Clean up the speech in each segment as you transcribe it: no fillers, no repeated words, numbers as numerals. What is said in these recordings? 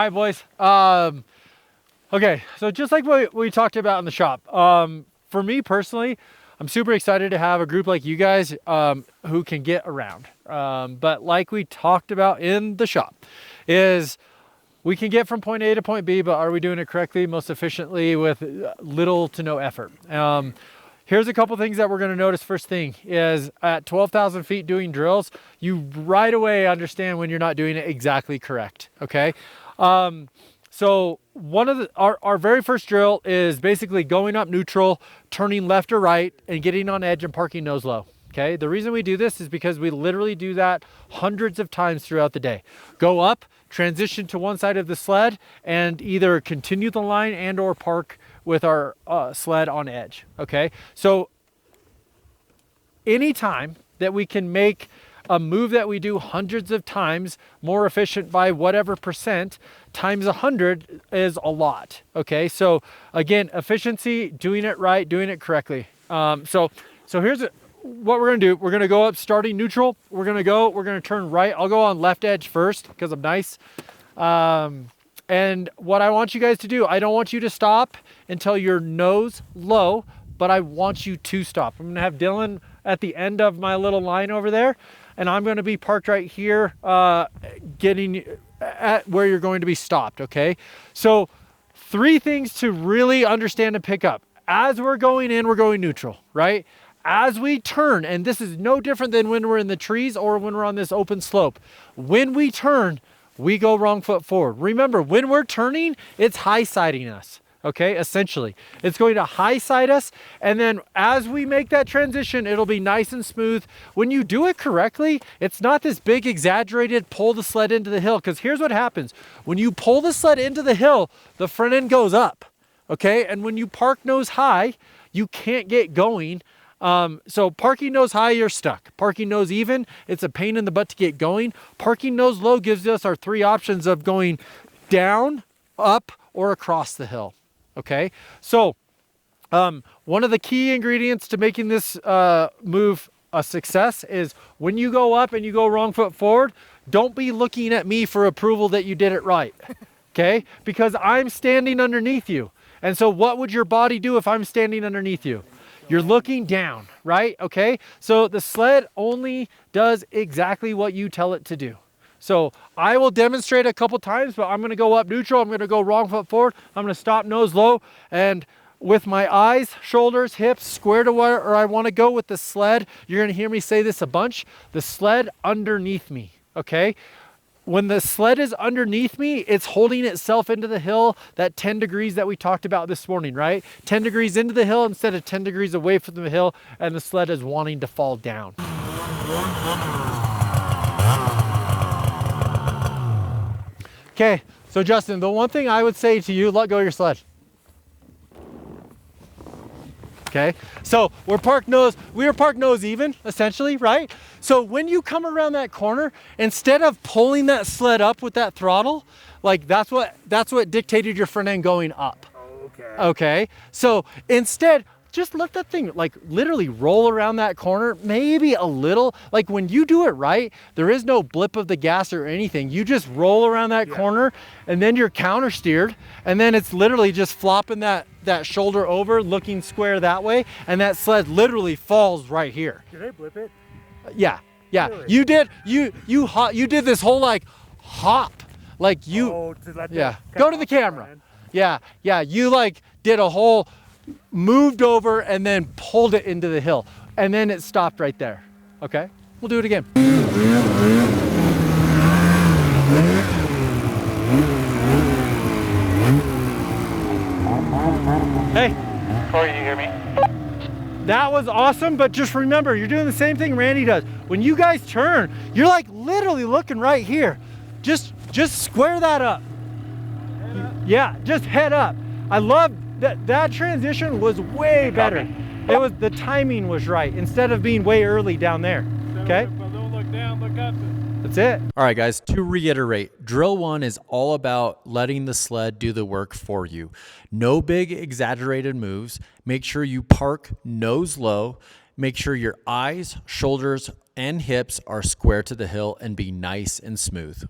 All right, boys. Okay, so just like what we talked about in the shop, for me personally, I'm super excited to have a group like you guys who can get around. But like we talked about in the shop, is we can get from point A to point B, but are we doing it correctly, most efficiently with little to no effort? Here's a couple things that we're going to notice. First thing is at 12,000 feet doing drills, you right away understand when you're not doing it exactly correct, okay? So one of our very first drill is basically going up neutral, turning left or right, and getting on edge and parking nose low. Okay, the reason we do this is because we literally do that hundreds of times throughout the day. Go up, transition to one side of the sled, and either continue the line and or park with our sled on edge. Okay, so anytime that we can make a move that we do hundreds of times more efficient by whatever percent times 100 is a lot. Okay, so again, efficiency, doing it right, doing it correctly. So here's what we're gonna do. We're gonna go up starting neutral. We're gonna turn right. I'll go on left edge first because I'm nice. And what I want you guys to do, I don't want you to stop until your nose low, but I want you to stop. I'm gonna have Dylan at the end of my little line over there, and I'm gonna be parked right here, getting at where you're going to be stopped, okay? So 3 things to really understand and pick up. As we're going in, we're going neutral, right? As we turn, and this is no different than when we're in the trees or when we're on this open slope. When we turn, we go wrong foot forward. Remember, when we're turning, it's high siding us. Okay, essentially it's going to high side us, and then as we make that transition, it'll be nice and smooth. When you do it correctly, it's not this big exaggerated pull the sled into the hill, because here's what happens. When you pull the sled into the hill, the front end goes up, okay? And when you park nose high, you can't get going. So parking nose high, you're stuck. Parking nose even, it's a pain in the butt to get going. Parking nose low gives us our 3 options of going down, up, or across the hill. Okay, so one of the key ingredients to making this move a success is when you go up and you go wrong foot forward, don't be looking at me for approval that you did it right, okay? Because I'm standing underneath you. And so what would your body do if I'm standing underneath you? You're looking down, right? Okay, so the sled only does exactly what you tell it to do. So I will demonstrate a couple times, but I'm gonna go up neutral. I'm gonna go wrong foot forward. I'm gonna stop nose low, and with my eyes, shoulders, hips square to where I wanna go with the sled. You're gonna hear me say this a bunch. The sled underneath me, okay? When the sled is underneath me, it's holding itself into the hill, that 10 degrees that we talked about this morning, right? 10 degrees into the hill instead of 10 degrees away from the hill, and the sled is wanting to fall down. Okay, so Justin, the one thing I would say to you, let go of your sled. Okay, so we are parked nose even, essentially, right? So when you come around that corner, instead of pulling that sled up with that throttle, like that's what dictated your front end going up. Okay, so instead, just let that thing like literally roll around that corner, maybe a little. Like when you do it right, there is no blip of the gas or anything. You just roll around that corner, and then you're counter steered, and then it's literally just flopping that shoulder over, looking square that way, and that sled literally falls right here. Did I blip it? Yeah. Really? You did. You did this whole like hop, like you. Oh, Go to the camera. Yeah. You like did a whole moved over and then pulled it into the hill, and then it stopped right there. Okay, we'll do it again. Hey, Corey, you hear me? that was awesome, but just remember, you're doing the same thing Randy does. When you guys turn, you're like literally looking right here. Just square that up. Yeah, just head up. I love that transition was way better. It was, the timing was right instead of being way early down there. Okay? Don't look down, look up. That's it. All right, guys, to reiterate, drill 1 is all about letting the sled do the work for you. No big exaggerated moves. Make sure you park nose low. Make sure your eyes, shoulders and hips are square to the hill and be nice and smooth.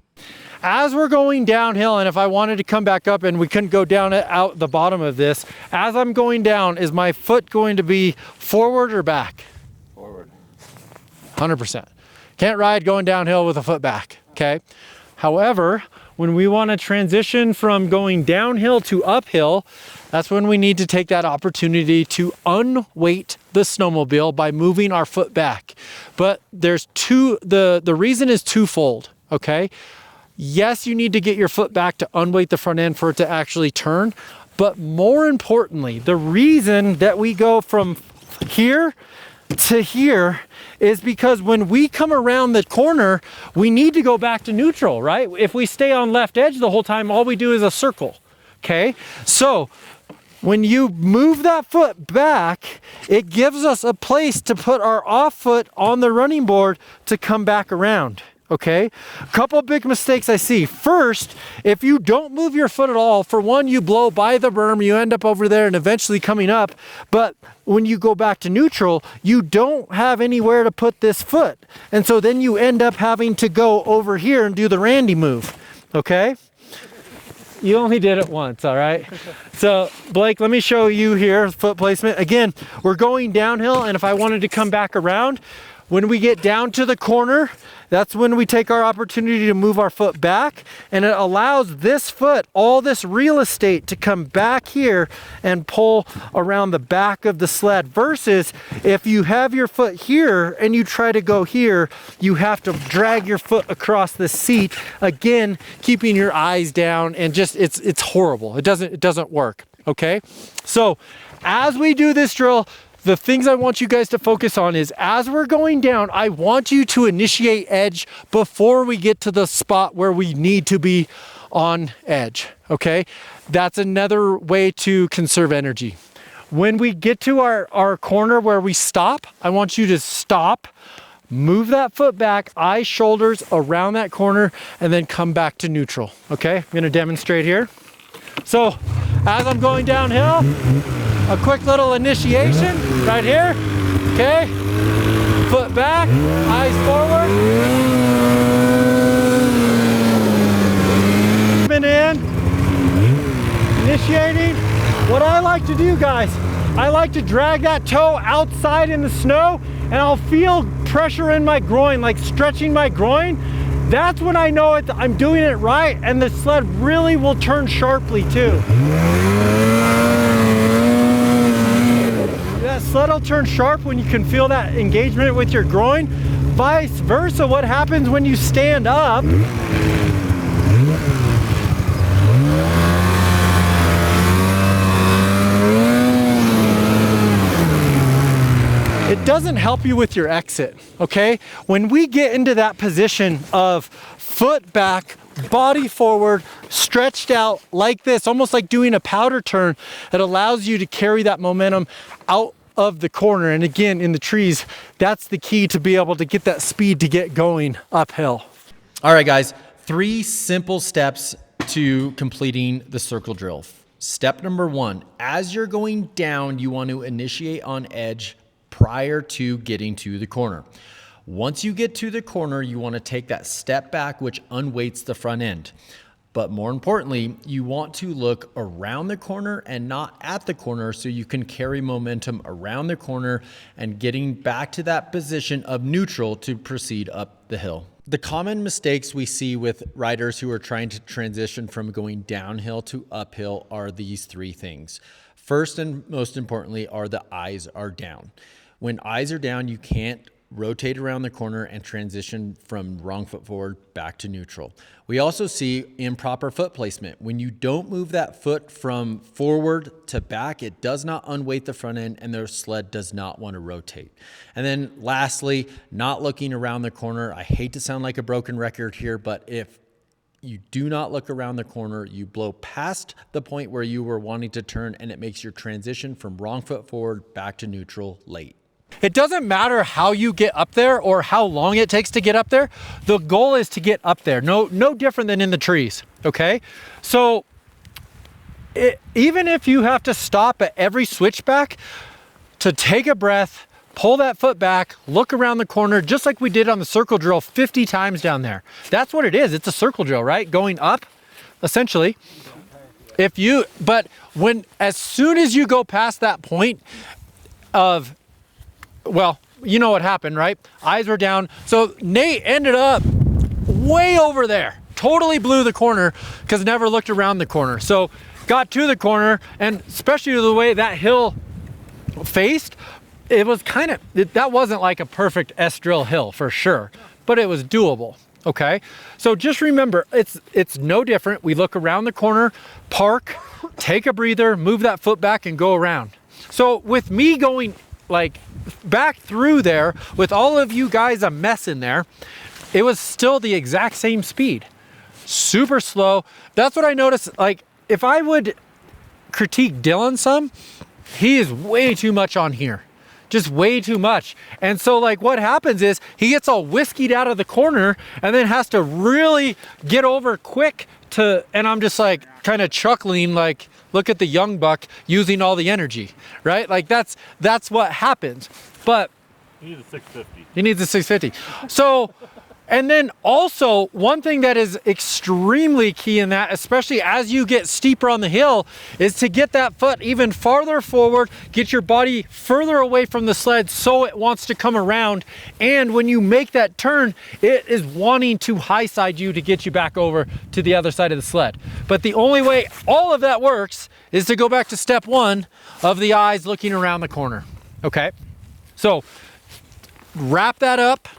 As we're going downhill, and if I wanted to come back up and we couldn't go down out the bottom of this, as I'm going down, is my foot going to be forward or back? Forward. 100%. Can't ride going downhill with a foot back, okay? However, when we want to transition from going downhill to uphill, that's when we need to take that opportunity to unweight the snowmobile by moving our foot back. But there's the reason is twofold, okay? Yes, you need to get your foot back to unweight the front end for it to actually turn. But more importantly, the reason that we go from here to here is because when we come around the corner, we need to go back to neutral, right? If we stay on left edge the whole time, all we do is a circle, okay? So when you move that foot back, it gives us a place to put our off foot on the running board to come back around. Okay, a couple big mistakes I see. First, if you don't move your foot at all, for one, you blow by the berm, you end up over there and eventually coming up. But when you go back to neutral, you don't have anywhere to put this foot. And so then you end up having to go over here and do the Randy move. Okay? You only did it once, all right? So Blake, let me show you here, foot placement. Again, we're going downhill, and if I wanted to come back around, when we get down to the corner, that's when we take our opportunity to move our foot back, and it allows this foot, all this real estate, to come back here and pull around the back of the sled, versus if you have your foot here and you try to go here, you have to drag your foot across the seat, again, keeping your eyes down, and just, it's horrible. It doesn't work, okay? So as we do this drill, the things I want you guys to focus on is, as we're going down, I want you to initiate edge before we get to the spot where we need to be on edge, okay? That's another way to conserve energy. When we get to our corner where we stop, I want you to stop, move that foot back, eyes, shoulders around that corner, and then come back to neutral, okay? I'm gonna demonstrate here. So, as I'm going downhill, a quick little initiation right here, okay? Foot back, eyes forward. Moving in, initiating. What I like to do, guys, I like to drag that toe outside in the snow, and I'll feel pressure in my groin, like stretching my groin. That's when I know I'm doing it right, and the sled really will turn sharply too. That sled will turn sharp when you can feel that engagement with your groin. Vice versa, what happens when you stand up? It doesn't help you with your exit, okay? When we get into that position of foot back, body forward, stretched out like this, almost like doing a powder turn, it allows you to carry that momentum out of the corner. And again, in the trees, that's the key to be able to get that speed to get going uphill. All right, guys, 3 simple steps to completing the circle drill. Step number 1, as you're going down, you want to initiate on edge prior to getting to the corner. Once you get to the corner, you want to take that step back, which unweights the front end. But more importantly, you want to look around the corner and not at the corner, so you can carry momentum around the corner and getting back to that position of neutral to proceed up the hill. The common mistakes we see with riders who are trying to transition from going downhill to uphill are these 3 things. First and most importantly are the eyes are down. When eyes are down, you can't rotate around the corner and transition from wrong foot forward back to neutral. We also see improper foot placement. When you don't move that foot from forward to back, it does not unweight the front end and the sled does not want to rotate. And then lastly, not looking around the corner. I hate to sound like a broken record here, but if you do not look around the corner, you blow past the point where you were wanting to turn, and it makes your transition from wrong foot forward back to neutral late. It doesn't matter how you get up there or how long it takes to get up there. The goal is to get up there. No different than in the trees, okay? So even if you have to stop at every switchback to take a breath, pull that foot back, look around the corner, just like we did on the circle drill 50 times down there. That's what it is. It's a circle drill, right? Going up, essentially. But as soon as you go past that point of, well, you know what happened, right? Eyes were down. So Nate ended up way over there. Totally blew the corner because never looked around the corner. So got to the corner, and especially the way that hill faced, it was that wasn't like a perfect S-drill hill for sure, but it was doable. Okay, so just remember, it's no different. We look around the corner, park, take a breather, move that foot back and go around. So with me going like back through there with all of you guys a mess in there, it was still the exact same speed. Super slow. That's what I noticed. Like if I would critique Dylan some, he is way too much on here. Just way too much. And so like what happens is he gets all whiskeyed out of the corner and then has to really get over quick and I'm just like kind of chuckling like, look at the young buck using all the energy, right? Like that's what happens. But he needs a 650. He needs a 650. So, and then also one thing that is extremely key in that, especially as you get steeper on the hill, is to get that foot even farther forward, get your body further away from the sled so it wants to come around. And when you make that turn, it is wanting to high side you to get you back over to the other side of the sled. But the only way all of that works is to go back to step one of the eyes looking around the corner. Okay, so wrap that up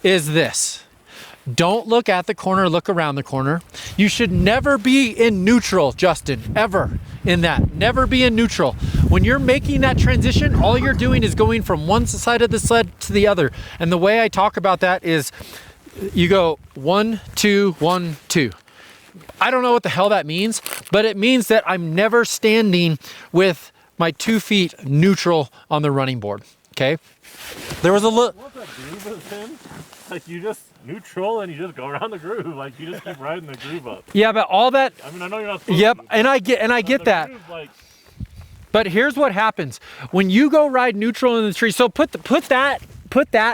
is this. Don't look at the corner, look around the corner. You should never be in neutral, Justin, ever in that. Never be in neutral. When you're making that transition, all you're doing is going from one side of the sled to the other. And the way I talk about that is you go 1, 2, 1, 2. I don't know what the hell that means, but it means that I'm never standing with my 2 feet neutral on the running board, okay? There was a look. What's that groove with him? Like you just neutral and you just go around the groove. Like you just keep riding the groove up. Yeah, but all that. I mean, I know you're not supposed Yep, to, and I get that. Groove, like, but here's what happens when you go ride neutral in the trees. So put that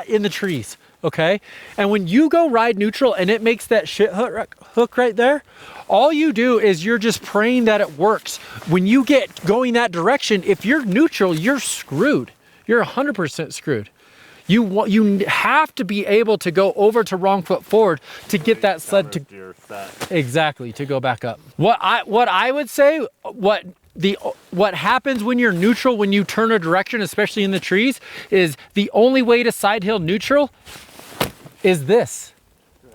in the trees, okay? And when you go ride neutral and it makes that shit hook right there, all you do is you're just praying that it works. When you get going that direction, if you're neutral, you're screwed. You're 100% screwed. You have to be able to go over to wrong foot forward to get that sled to exactly to go back up. What I would say, what happens when you're neutral, when you turn a direction, especially in the trees, is the only way to side hill neutral is this.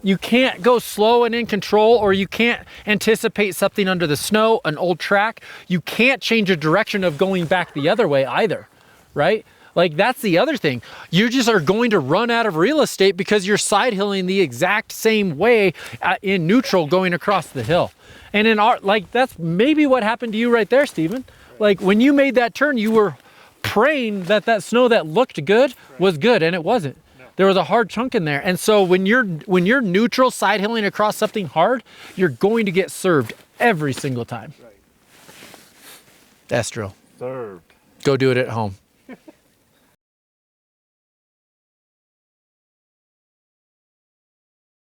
You can't go slow and in control, or you can't anticipate something under the snow, an old track. You can't change a direction of going back the other way either, right? Like that's the other thing. You just are going to run out of real estate because you're side hilling the exact same way in neutral going across the hill. And in like that's maybe what happened to you right there, Stephen. Like when you made that turn, you were praying that snow that looked good was good, and it wasn't. There was a hard chunk in there. And so when you're neutral side hilling across something hard, you're going to get served every single time. Right. S-drill. Served. Go do it at home.